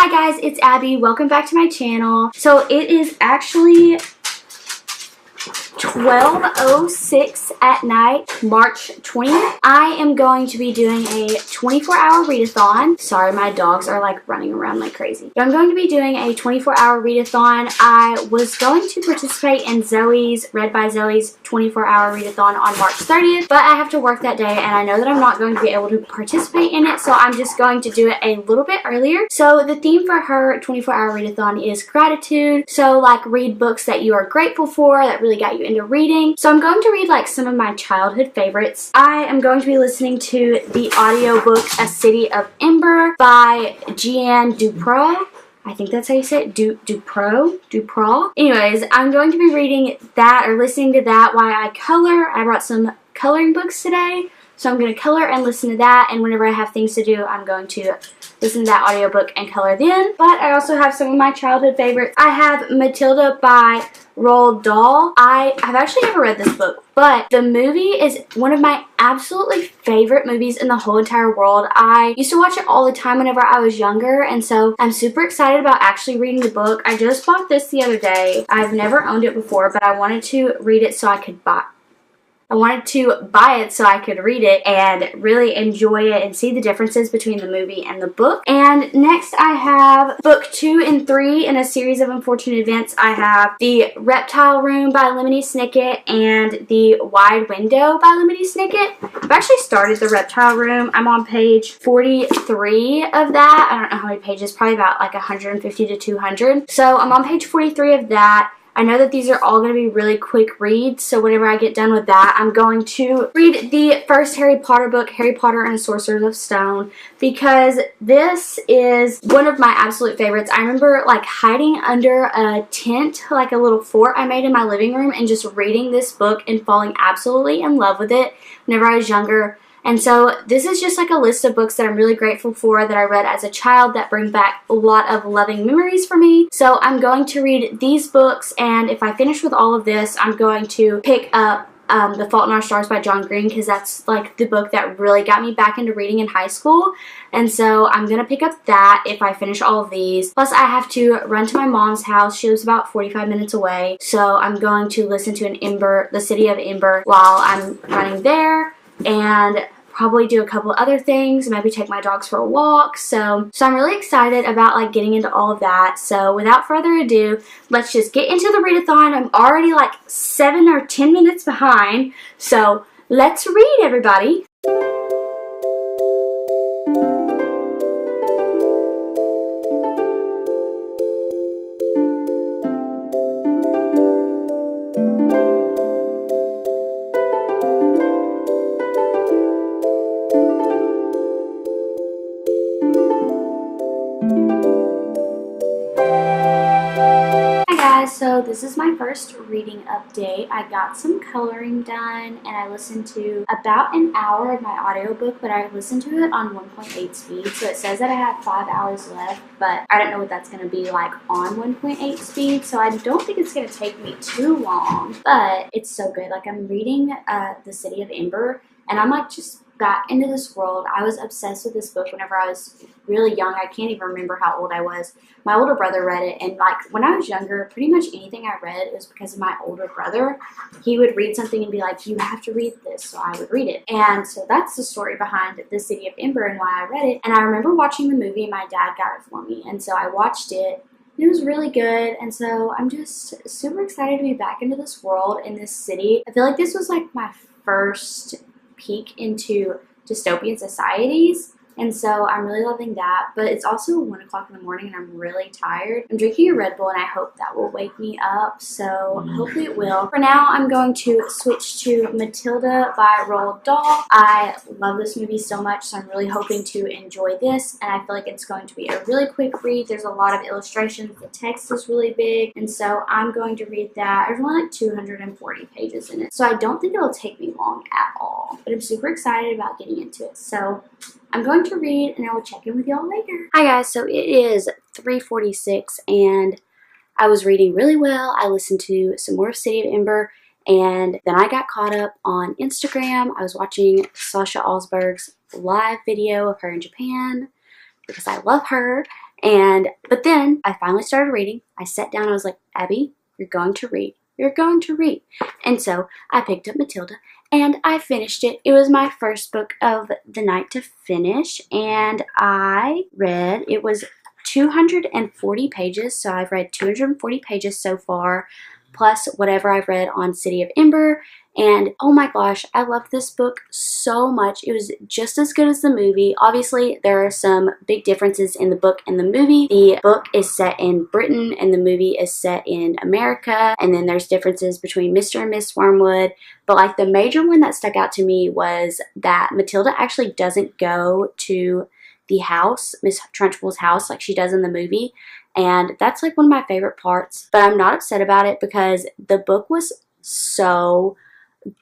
Hi guys, it's Abby. Welcome back to my channel. So it is actually 12:06 at night, March 20th. I am going to be doing a 24-hour readathon. Sorry, my dogs are like running around like crazy. But I'm going to be doing a 24-hour readathon. I was going to participate in ReadbyZoe's 24-hour readathon on March 30th, but I have to work that day and I know that I'm not going to be able to participate in it, so I'm just going to do it a little bit earlier. So the theme for her 24-hour readathon is gratitude. So like read books that you are grateful for that really got you into reading. So I'm going to read like some of my childhood favorites. I am going to be listening to the audiobook A City of Ember by Jeanne Duprat. I think that's how you say it, Duprat. Anyways, I'm going to be reading that or listening to that while I color. I brought some coloring books today, so I'm going to color and listen to that, and whenever I have things to do, I'm going to listen to that audiobook and color then. But I also have some of my childhood favorites. I have Matilda by Roald Dahl. I have actually never read this book, but the movie is one of my absolutely favorite movies in the whole entire world. I used to watch it all the time whenever I was younger, and so I'm super excited about actually reading the book. I just bought this the other day. I've never owned it before, but I wanted to read it so I could buy it so I could read it and really enjoy it and see the differences between the movie and the book. And next I have book 2 and 3 in a series of unfortunate events. I have The Reptile Room by Lemony Snicket and The Wide Window by Lemony Snicket. I've actually started The Reptile Room. I'm on page 43 of that. I don't know how many pages, probably about like 150 to 200. So I'm on page 43 of that. I know that these are all going to be really quick reads, so whenever I get done with that, I'm going to read the first Harry Potter book, Harry Potter and the Sorcerer's Stone, because this is one of my absolute favorites. I remember like hiding under a tent, like a little fort I made in my living room, and just reading this book and falling absolutely in love with it whenever I was younger. And so this is just like a list of books that I'm really grateful for that I read as a child that bring back a lot of loving memories for me. So I'm going to read these books, and if I finish with all of this, I'm going to pick up The Fault in Our Stars by John Green, because that's like the book that really got me back into reading in high school. And so I'm going to pick up that if I finish all of these. Plus I have to run to my mom's house. She lives about 45 minutes away. So I'm going to listen to The City of Ember while I'm running there, and probably do a couple other things, maybe take my dogs for a walk. So I'm really excited about like getting into all of that. So without further ado, let's just get into the readathon. I'm already like 7 or 10 minutes behind, so let's read, everybody. So this is my first reading update. I got some coloring done and I listened to about an hour of my audiobook, but I listened to it on 1.8 speed. So it says that I have 5 hours left, but I don't know what that's going to be like on 1.8 speed. So I don't think it's going to take me too long, but it's so good. Like I'm reading The City of Ember, and I'm like just back into this world. I was obsessed with this book whenever I was really young. I can't even remember how old I was. My older brother read it, and like when I was younger, pretty much anything I read was because of my older brother. He would read something and be like, you have to read this, so I would read it. And so that's the story behind The City of Ember and why I read it. And I remember watching the movie, and my dad got it for me, and so I watched it. It was really good, and so I'm just super excited to be back into this world, in this city. I feel like this was like my first peek into dystopian societies, and so I'm really loving that. But it's also 1 o'clock in the morning and I'm really tired. I'm drinking a Red Bull and I hope that will wake me up, so hopefully it will. For now, I'm going to switch to Matilda by Roald Dahl. I love this movie so much, so I'm really hoping to enjoy this, and I feel like it's going to be a really quick read. There's a lot of illustrations, the text is really big, and so I'm going to read that. There's only like 240 pages in it, so I don't think it'll take me long at all, but I'm super excited about getting into it. So I'm going to read, and I will check in with y'all later. Hi guys, so it is 3:46 and I was reading really well. I listened to some more of City of Ember, and then I got caught up on Instagram. I was watching Sasha Alsberg's live video of her in Japan because I love her, But then I finally started reading. I sat down and I was like, Abby, you're going to read. You're going to read. And so I picked up Matilda and I finished it. It was my first book of the night to finish, and I read, it was 240 pages, so I've read 240 pages so far, plus whatever I've read on City of Ember. And oh my gosh, I loved this book so much. It was just as good as the movie. Obviously, there are some big differences in the book and the movie. The book is set in Britain and the movie is set in America. And then there's differences between Mr. and Miss Wormwood. But like the major one that stuck out to me was that Matilda actually doesn't go to the house, Miss Trunchbull's house, like she does in the movie. And that's like one of my favorite parts. But I'm not upset about it because the book was so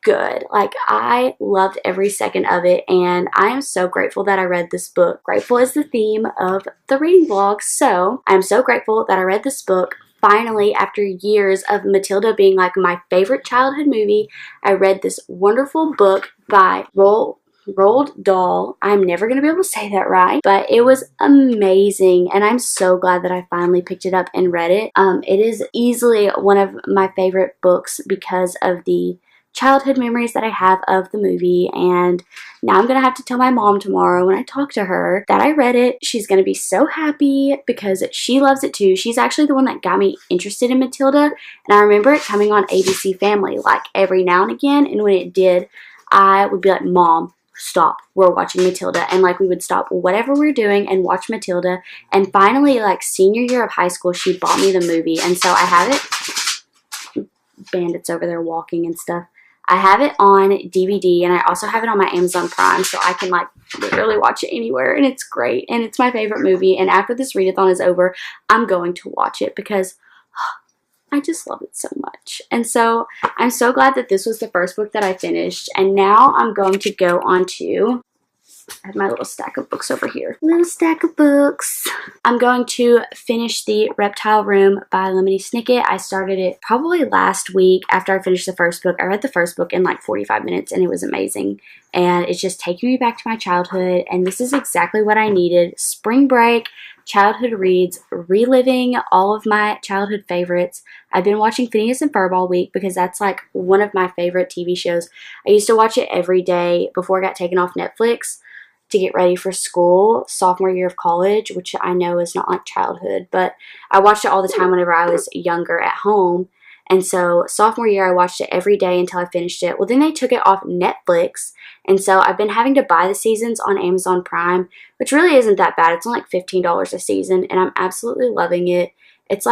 good. Like, I loved every second of it, and I am so grateful that I read this book. Grateful is the theme of the reading vlog, so I'm so grateful that I read this book. Finally, after years of Matilda being like my favorite childhood movie, I read this wonderful book by Roald Dahl. I'm never going to be able to say that right, but it was amazing, and I'm so glad that I finally picked it up and read it. It is easily one of my favorite books because of the childhood memories that I have of the movie. And now I'm gonna have to tell my mom tomorrow when I talk to her that I read it. She's gonna be so happy because she loves it too. She's actually the one that got me interested in Matilda, and I remember it coming on ABC Family like every now and again, and when it did, I would be like, Mom, stop, we're watching Matilda. And like we would stop whatever we're doing and watch Matilda. And finally, like senior year of high school, she bought me the movie, and so I have it. Bandits over there walking and stuff. I have it on DVD, and I also have it on my Amazon Prime, so I can like literally watch it anywhere, and it's great, and it's my favorite movie. And after this readathon is over, I'm going to watch it because I just love it so much. And so I'm so glad that this was the first book that I finished, and now I'm going to go on to, I have my little stack of books over here. Little stack of books. I'm going to finish The Reptile Room by Lemony Snicket. I started it probably last week after I finished the first book. I read the first book in like 45 minutes and it was amazing. And it's just taking me back to my childhood, and this is exactly what I needed. Spring break, childhood reads, reliving all of my childhood favorites. I've been watching Phineas and Ferb all week because that's like one of my favorite TV shows. I used to watch it every day before it got taken off Netflix to get ready for school, sophomore year of college, which I know is not like childhood, but I watched it all the time whenever I was younger at home. And so sophomore year, I watched it every day until I finished it. Well, then they took it off Netflix, and so I've been having to buy the seasons on Amazon Prime, which really isn't that bad. It's only like $15 a season, and I'm absolutely loving it. It's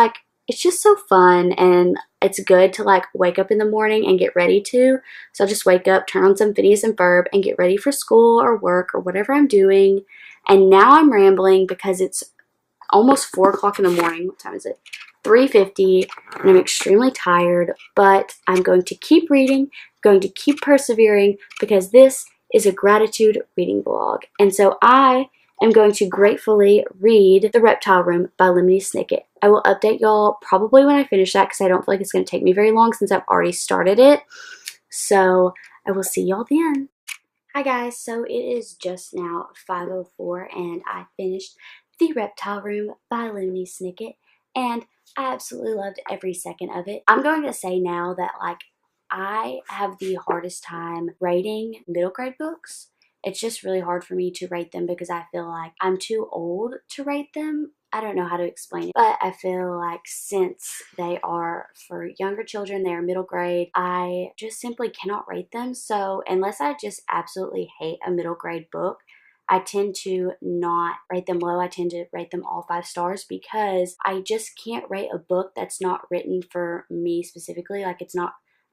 just so fun, and it's good to like wake up in the morning and get ready to. So I'll just wake up, turn on some Phineas and Ferb, and get ready for school or work or whatever I'm doing. And now I'm rambling because it's almost 4 o'clock in the morning. What time is it? 3:50, and I'm extremely tired, but I'm going to keep reading, going to keep persevering, because this is a gratitude reading vlog. And so I am going to gratefully read The Reptile Room by Lemony Snicket. I will update y'all probably when I finish that because I don't feel like it's going to take me very long since I've already started it. So I will see y'all then. Hi guys, so it is just now 5:04 and I finished The Reptile Room by Lemony Snicket, and I absolutely loved every second of it. I'm going to say now that like I have the hardest time rating middle grade books. It's just really hard for me to rate them because I feel like I'm too old to rate them. I don't know how to explain it, but I feel like since they are for younger children, they are middle grade, I just simply cannot rate them. So unless I just absolutely hate a middle grade book, I tend to not rate them low. I tend to rate them all 5 stars because I just can't rate a book that's not written for me specifically. Like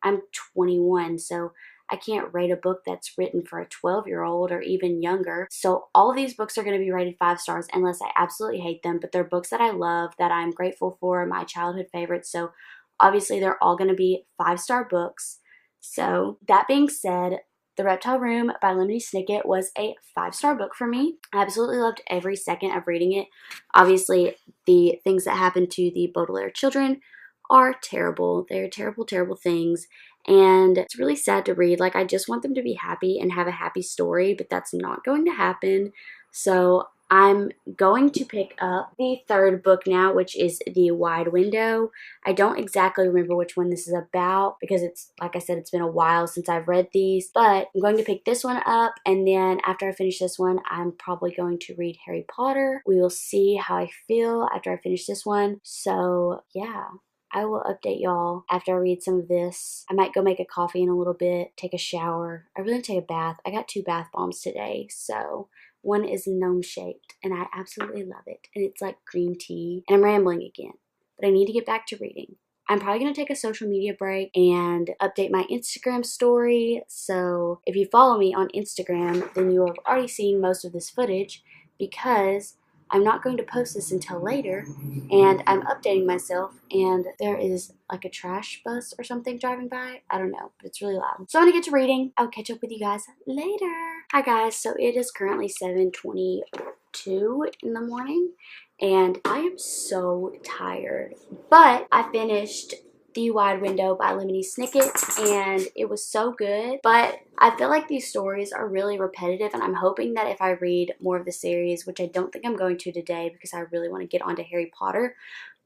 I'm 21, so I can't rate a book that's written for a 12-year-old or even younger. So all of these books are going to be rated 5 stars unless I absolutely hate them. But they're books that I love, that I'm grateful for, my childhood favorites. So obviously they're all going to be 5-star books. So that being said, The Reptile Room by Lemony Snicket was a 5-star book for me. I absolutely loved every second of reading it. Obviously, the things that happened to the Baudelaire children are terrible. They're terrible, terrible things. And it's really sad to read. Like, I just want them to be happy and have a happy story, but that's not going to happen. So I'm going to pick up the third book now, which is The Wide Window. I don't exactly remember which one this is about because it's, like I said, it's been a while since I've read these. But I'm going to pick this one up, and then after I finish this one, I'm probably going to read Harry Potter. We will see how I feel after I finish this one. So, yeah. I will update y'all after I read some of this. I might go make a coffee in a little bit, take a shower. I really take a bath. I got 2 bath bombs today, so one is gnome shaped and I absolutely love it. And it's like green tea. And I'm rambling again, but I need to get back to reading. I'm probably going to take a social media break and update my Instagram story. So if you follow me on Instagram, then you will have already seen most of this footage because I'm not going to post this until later, and I'm updating myself, and there is like a trash bus or something driving by. I don't know, but it's really loud. So I'm gonna get to reading. I'll catch up with you guys later. Hi guys, so it is currently 7:22 in the morning, and I am so tired, but I finished The Wide Window by Lemony Snicket, and it was so good. But I feel like these stories are really repetitive, and I'm hoping that if I read more of the series, which I don't think I'm going to today because I really want to get onto Harry Potter,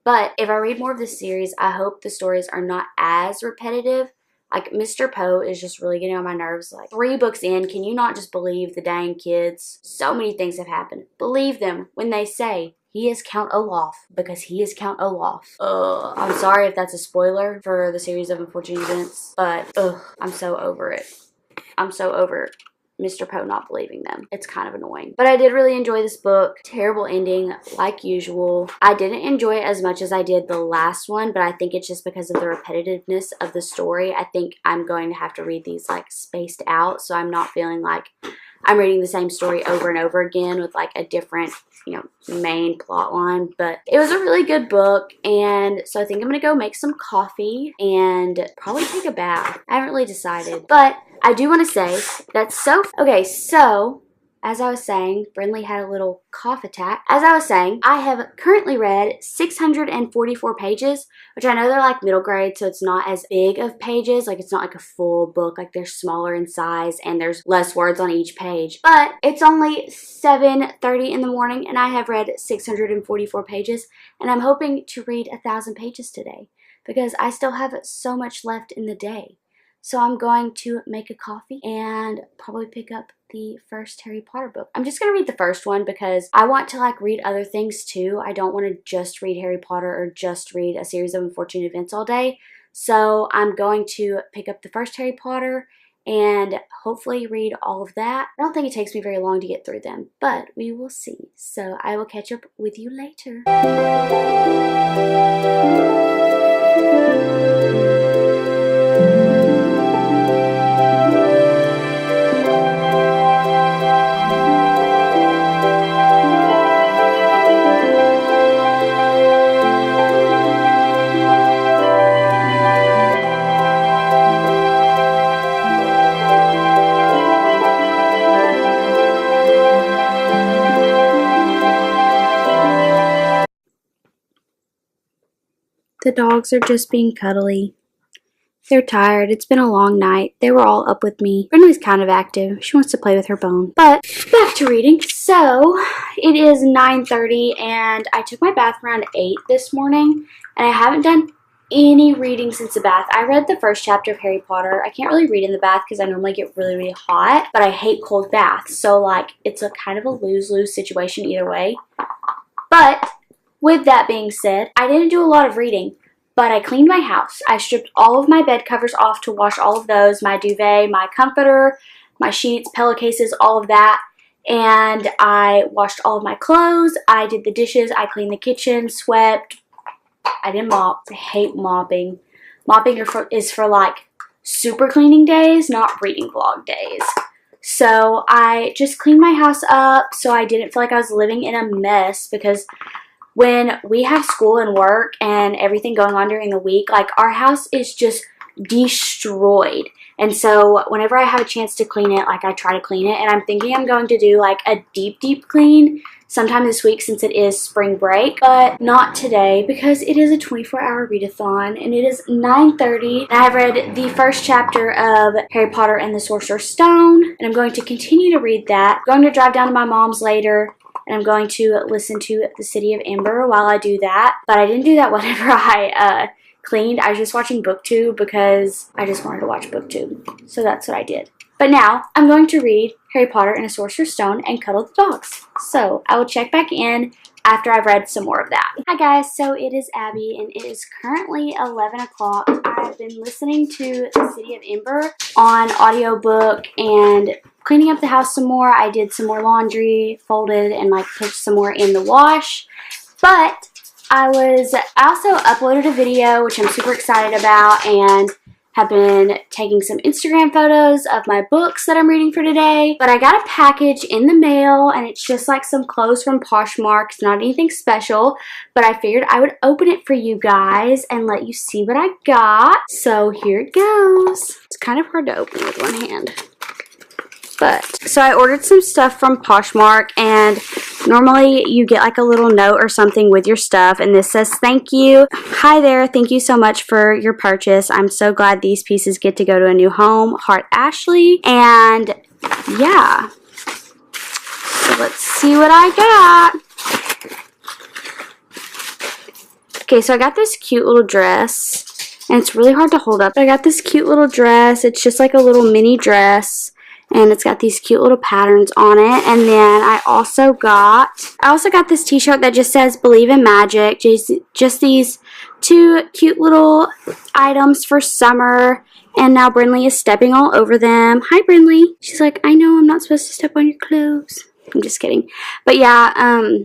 but if I read more of the series, I hope the stories are not as repetitive. Like, Mr. Poe is just really getting on my nerves. Like, 3 books in, can you not just believe the dang kids? So many things have happened. Believe them when they say he is Count Olaf, because he is Count Olaf. I'm sorry if that's a spoiler for the series of unfortunate events, but I'm so over it. I'm so over Mr. Poe not believing them. It's kind of annoying. But I did really enjoy this book. Terrible ending, like usual. I didn't enjoy it as much as I did the last one, but I think it's just because of the repetitiveness of the story. I think I'm going to have to read these like spaced out, so I'm not feeling like I'm reading the same story over and over again with like a different, main plot line. But it was a really good book, and so I think I'm gonna go make some coffee and probably take a bath. I haven't really decided, but I do want to say that so as I was saying, Brindley had a little cough attack. As I was saying, I have currently read 644 pages, which I know they're like middle grade, so it's not as big of pages. Like, it's not like a full book. Like, they're smaller in size and there's less words on each page. But it's only 7:30 in the morning and I have read 644 pages, and I'm hoping to read 1,000 pages today because I still have so much left in the day. So I'm going to make a coffee and probably pick up the first Harry Potter book. I'm just going to read the first one because I want to like read other things too. I don't want to just read Harry Potter or just read a series of unfortunate events all day. So I'm going to pick up the first Harry Potter and hopefully read all of that. I don't think it takes me very long to get through them, but we will see. So I will catch up with you later. The dogs are just being cuddly. They're tired. It's been a long night. They were all up with me. Brindley's kind of active. She wants to play with her bone. But back to reading. So it is 9:30 and I took my bath around 8 this morning, and I haven't done any reading since the bath. I read the first chapter of Harry Potter. I can't really read in the bath because I normally get really, really hot, but I hate cold baths. So like, it's a kind of a lose-lose situation either way. But with that being said, I didn't do a lot of reading, but I cleaned my house. I stripped all of my bed covers off to wash all of those, my duvet, my comforter, my sheets, pillowcases, all of that. And I washed all of my clothes. I did the dishes. I cleaned the kitchen, swept. I didn't mop. I hate mopping. Mopping is for like super cleaning days, not reading vlog days. So I just cleaned my house up so I didn't feel like I was living in a mess, because when we have school and work and everything going on during the week, like, our house is just destroyed. And so whenever I have a chance to clean it, like, I try to clean it. And I'm thinking I'm going to do like a deep clean sometime this week since it is spring break, but not today because it is a 24-hour readathon and it is 9:30. And I've read the first chapter of Harry Potter and the Sorcerer's Stone, and I'm going to continue to read that. I'm going to drive down to my mom's later, and I'm going to listen to The City of Ember while I do that. But I didn't do that whenever I cleaned. I was just watching BookTube because I just wanted to watch BookTube. So that's what I did. But now I'm going to read Harry Potter and the Sorcerer's Stone and cuddle the dogs. So I will check back in after I've read some more of that. Hi guys, so it is Abby and it is currently 11 o'clock. I've been listening to The City of Ember on audiobook and cleaning up the house some more. I did some more laundry, folded, and like put some more in the wash. But I also uploaded a video, which I'm super excited about, and have been taking some Instagram photos of my books that I'm reading for today. But I got a package in the mail, and it's just like some clothes from Poshmark. It's not anything special, but I figured I would open it for you guys and let you see what I got. So here it goes. It's kind of hard to open with one hand. So I ordered some stuff from Poshmark, and normally you get like a little note or something with your stuff, and this says, "Thank you. Hi there, thank you so much for your purchase. I'm so glad these pieces get to go to a new home. Heart, Ashley." And yeah, so let's see what I got. Okay, so I got this cute little dress, and it's really hard to hold up. I got this cute little dress. It's just like a little mini dress. And it's got these cute little patterns on it. And then I also got this t-shirt that just says "Believe in Magic." Just these two cute little items for summer. And now Brinley is stepping all over them. Hi, Brinley. She's like, "I know I'm not supposed to step on your clothes." I'm just kidding. But yeah,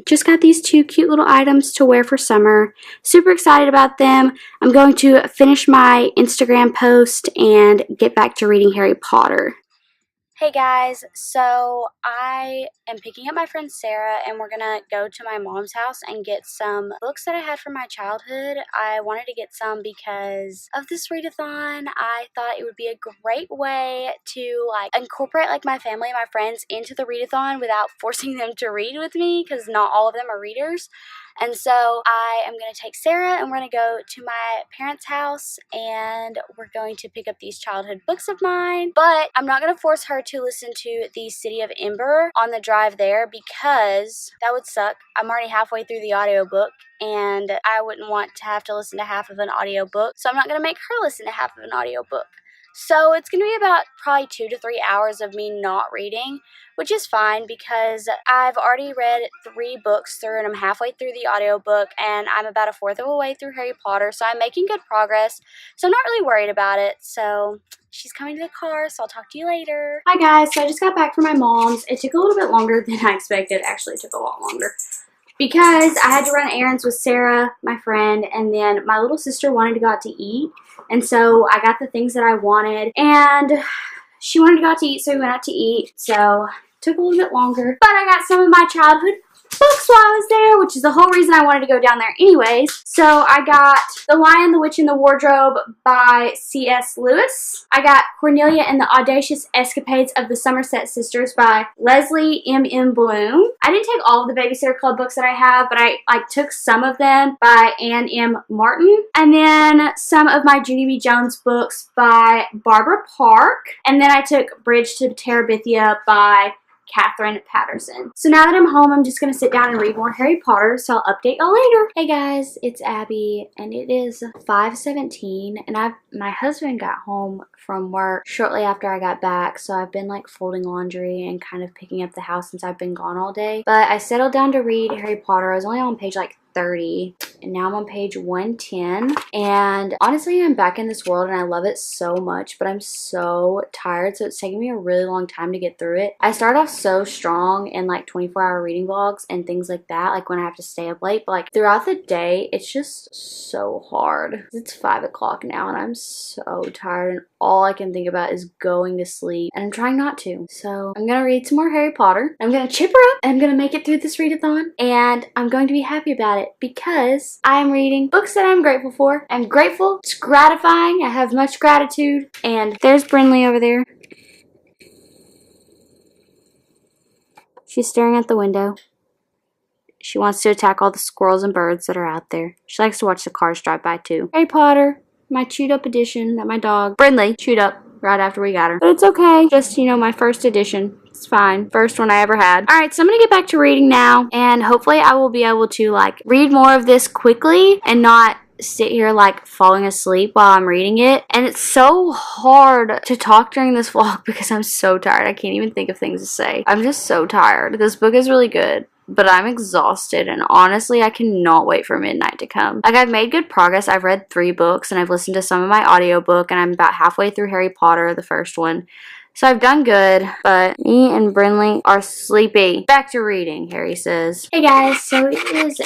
just got these two cute little items to wear for summer. Super excited about them. I'm going to finish my Instagram post and get back to reading Harry Potter. Hey guys, so I am picking up my friend Sarah and we're gonna go to my mom's house and get some books that I had from my childhood. I wanted to get some because of this readathon. I thought it would be a great way to like incorporate like my family and my friends into the readathon without forcing them to read with me, because not all of them are readers. And so I am going to take Sarah and we're going to go to my parents' house and we're going to pick up these childhood books of mine. But I'm not going to force her to listen to The City of Ember on the drive there because that would suck. I'm already halfway through the audiobook and I wouldn't want to have to listen to half of an audiobook. So I'm not going to make her listen to half of an audiobook. So it's going to be about probably 2 to 3 hours of me not reading, which is fine because I've already read 3 books through and I'm halfway through the audiobook and I'm about a fourth of a way through Harry Potter, so I'm making good progress. So I'm not really worried about it. So she's coming to the car, so I'll talk to you later. Hi guys, so I just got back from my mom's. It took a little bit longer than I expected. Actually, it took a lot longer because I had to run errands with Sarah, my friend, and then my little sister wanted to go out to eat. And so I got the things that I wanted, and she wanted to go out to eat, so we went out to eat. So it took a little bit longer, but I got some of my childhood books while I was there, which is the whole reason I wanted to go down there anyways. So I got The Lion, the Witch, and the Wardrobe by C.S. Lewis. I got Cornelia and the Audacious Escapades of the Somerset Sisters by Leslie M.M. Bloom. I didn't take all of the Babysitter Club books that I have, but I took some of them by Anne M. Martin. And then some of my Junie B. Jones books by Barbara Park. And then I took Bridge to Terabithia by Catherine Patterson. So now that I'm home, I'm just going to sit down and read more Harry Potter, so I'll update y'all later. Hey guys, it's Abby, and it is 5:17, and my husband got home from work shortly after I got back, so I've been like folding laundry and kind of picking up the house since I've been gone all day. But I settled down to read Harry Potter. I was only on page like 30 and now I'm on page 110, and honestly I'm back in this world and I love it so much, but I'm so tired, so it's taking me a really long time to get through it. I start off so strong in like 24-hour reading vlogs and things like that, like when I have to stay up late, but like throughout the day it's just so hard. It's 5 o'clock now and I'm so tired and all I can think about is going to sleep, and I'm trying not to. So I'm gonna read some more Harry Potter. I'm gonna chipper up and I'm gonna make it through this readathon, and I'm going to be happy about it because I am reading books that I'm grateful for. I'm grateful. It's gratifying. I have much gratitude. And there's Brinley over there. She's staring at the window. She wants to attack all the squirrels and birds that are out there. She likes to watch the cars drive by too. Harry Potter, my chewed up edition that my dog Brinley chewed up right after we got her. But it's okay. Just, you know, my first edition. It's fine. First one I ever had. Alright, so I'm gonna get back to reading now, and hopefully I will be able to like read more of this quickly and not sit here like falling asleep while I'm reading it. And it's so hard to talk during this vlog because I'm so tired. I can't even think of things to say. I'm just so tired. This book is really good, but I'm exhausted, and honestly I cannot wait for midnight to come. Like, I've made good progress. I've read 3 books and I've listened to some of my audiobook, and I'm about halfway through Harry Potter, the first one. So I've done good, but me and Brinley are sleepy. Back to reading, Harry says. Hey guys, so it is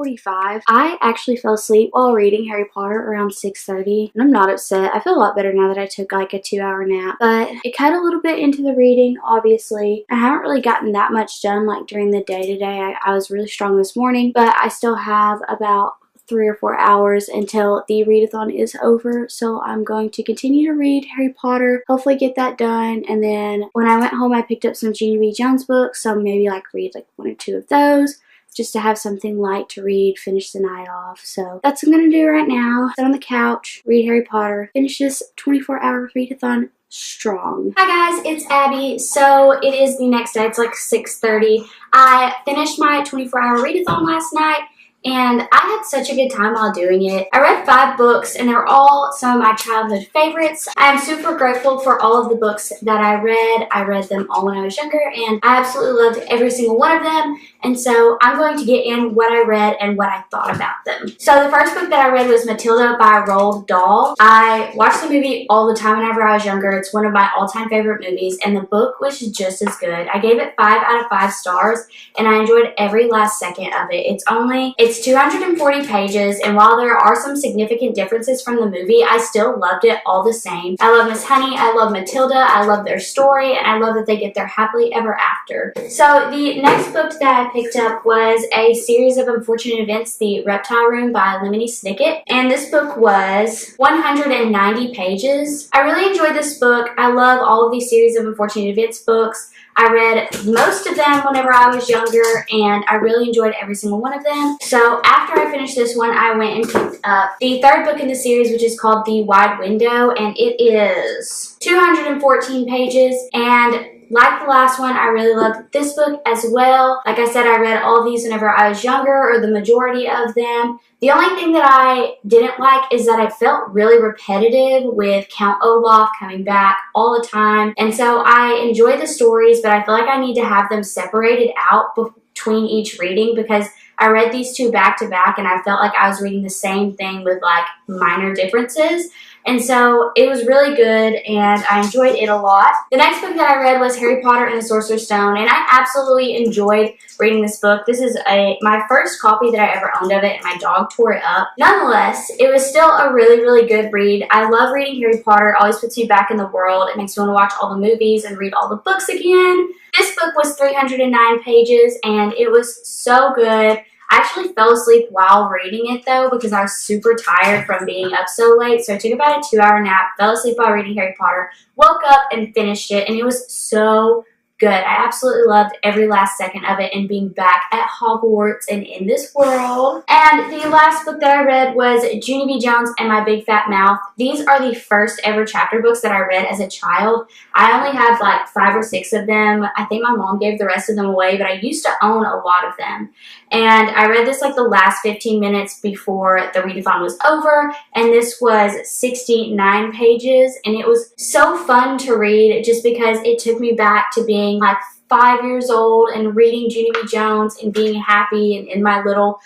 8:45. I actually fell asleep while reading Harry Potter around 6:30, and I'm not upset. I feel a lot better now that I took like a 2-hour nap, but it cut a little bit into the reading, obviously. I haven't really gotten that much done like during the day today. I was really strong this morning, but I still have about 3 or 4 hours until the readathon is over, so I'm going to continue to read Harry Potter, hopefully get that done, and then when I went home I picked up some Junie B. Jones books, so maybe like read like 1 or 2 of those just to have something light to read, finish the night off. So that's what I'm gonna do right now. Sit on the couch, read Harry Potter, finish this 24-hour readathon strong. Hi guys, it's Abby. So it is the next day. It's like 6:30. I finished my 24-hour readathon last night, and I had such a good time while doing it. I read 5 books, and they're all some of my childhood favorites. I am super grateful for all of the books that I read. I read them all when I was younger, and I absolutely loved every single one of them. And so I'm going to get in what I read and what I thought about them. So the first book that I read was Matilda by Roald Dahl. I watched the movie all the time whenever I was younger. It's one of my all-time favorite movies, and the book was just as good. I gave it 5 out of 5 stars, and I enjoyed every last second of it. It's 240 pages, and while there are some significant differences from the movie, I still loved it all the same. I love Miss Honey, I love Matilda, I love their story, and I love that they get their happily ever after. So the next book that I picked up was a series of unfortunate events, The Reptile Room by Lemony Snicket, and this book was 190 pages. I really enjoyed this book. I love all of these series of unfortunate events books. I read most of them whenever I was younger, and I really enjoyed every single one of them. So after I finished this one, I went and picked up the 3rd book in the series, which is called The Wide Window, and it is 214 pages. And like the last one, I really loved this book as well. Like I said, I read all of these whenever I was younger, or the majority of them. The only thing that I didn't like is that I felt really repetitive with Count Olaf coming back all the time. And so I enjoy the stories, but I feel like I need to have them separated out between each reading, because I read these 2 back to back and I felt like I was reading the same thing with like minor differences. And so it was really good, and I enjoyed it a lot. The next book that I read was Harry Potter and the Sorcerer's Stone, and I absolutely enjoyed reading this book. This is my first copy that I ever owned of it, and my dog tore it up. Nonetheless, it was still a really, really good read. I love reading Harry Potter. It always puts me back in the world. It makes me want to watch all the movies and read all the books again. This book was 309 pages, and it was so good. I actually fell asleep while reading it though, because I was super tired from being up so late. So I took about a 2-hour nap, fell asleep while reading Harry Potter, woke up and finished it, and it was so good. I absolutely loved every last second of it, and being back at Hogwarts and in this world. And the last book that I read was Junie B. Jones and My Big Fat Mouth. These are the first ever chapter books that I read as a child. I only have like 5 or 6 of them. I think my mom gave the rest of them away, but I used to own a lot of them. And I read this like the last 15 minutes before the readathon was over, and this was 69 pages, and it was so fun to read just because it took me back to being like 5 years old and reading Junie B. Jones and being happy and in my little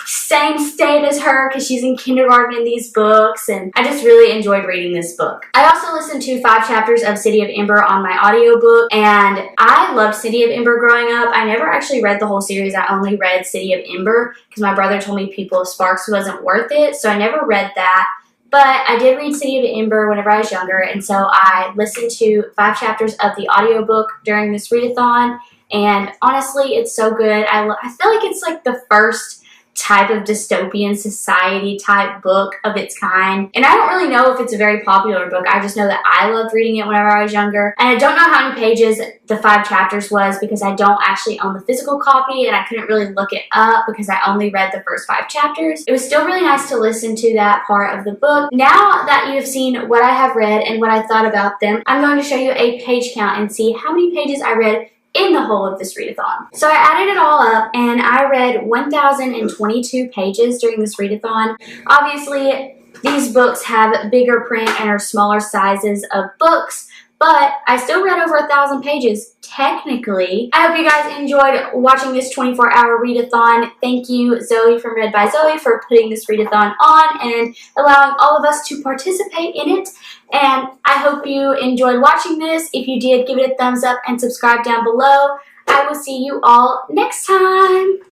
same state as her, because she's in kindergarten in these books, and I just really enjoyed reading this book. I also listened to 5 chapters of City of Ember on my audiobook, and I loved City of Ember growing up. I never actually read the whole series. I only read City of Ember because my brother told me People of Sparks wasn't worth it, so I never read that. But I did read City of Ember whenever I was younger, and so I listened to 5 chapters of the audiobook during this readathon, and honestly, it's so good. I feel like it's like the first type of dystopian society type book of its kind. And I don't really know if it's a very popular book. I just know that I loved reading it whenever I was younger. And I don't know how many pages the 5 chapters was because I don't actually own the physical copy and I couldn't really look it up because I only read the first 5 chapters. It was still really nice to listen to that part of the book. Now that you have seen what I have read and what I thought about them, I'm going to show you a page count and see how many pages I read in the whole of this readathon. So I added it all up and I read 1,022 pages during this readathon. Obviously, these books have bigger print and are smaller sizes of books, but I still read over 1,000 pages, technically. I hope you guys enjoyed watching this 24-hour readathon. Thank you, Zoe from ReadbyZoe, for putting this readathon on and allowing all of us to participate in it. And I hope you enjoyed watching this. If you did, give it a thumbs up and subscribe down below. I will see you all next time.